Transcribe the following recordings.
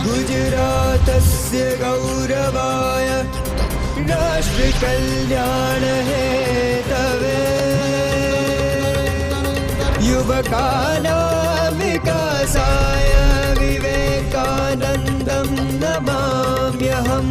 गुजरातस्य गौरवाय राष्ट्रकल्याणहेतवे युवकानां विकासाय विवेकानन्दं नमाम्यहम्।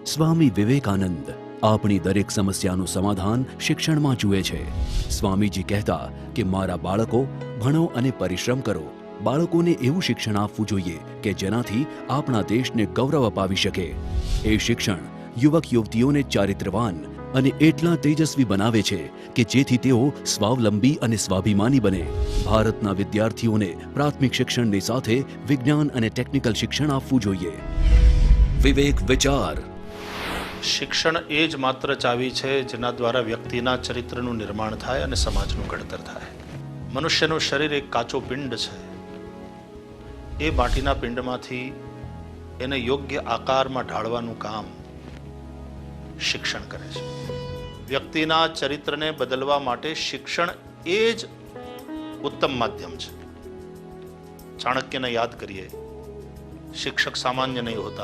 સ્વામી વિવેકાનંદ આપણી દરેક સમસ્યાનું સમાધાન શિક્ષણમાં જુએ છે. સ્વામીજી કહેતા કે મારા બાળકો ભણો અને પરિશ્રમ કરો. બાળકોને એવું શિક્ષણ આપવું જોઈએ કે જેનાથી આપણા દેશને ગૌરવ અપાવી શકે. એ શિક્ષણ યુવક યુવતીઓને ચારિત્રવાન અને એટલા તેજસ્વી બનાવે છે કે જેથી તેઓ સ્વાવલંબી અને સ્વાભિમાની બને. ભારતના વિદ્યાર્થીઓને પ્રાથમિક શિક્ષણની સાથે વિજ્ઞાન અને ટેકનિકલ શિક્ષણ આપવું જોઈએ. વિવેક વિચાર. શિક્ષણ એ જ માત્ર ચાવી છે જેના દ્વારા વ્યક્તિના ચરિત્રનું નિર્માણ થાય અને સમાજનું ઘડતર થાય. મનુષ્યનું શરીર એક કાચો પિંડ છે. એ માટીના પિંડમાંથી એને યોગ્ય આકારમાં ઢાળવાનું કામ શિક્ષણ કરે છે. વ્યક્તિના ચરિત્રને બદલવા માટે શિક્ષણ એ જ ઉત્તમ માધ્યમ છે. ચાણક્યને યાદ કરીએ, શિક્ષક સામાન્ય નહીં હોતા.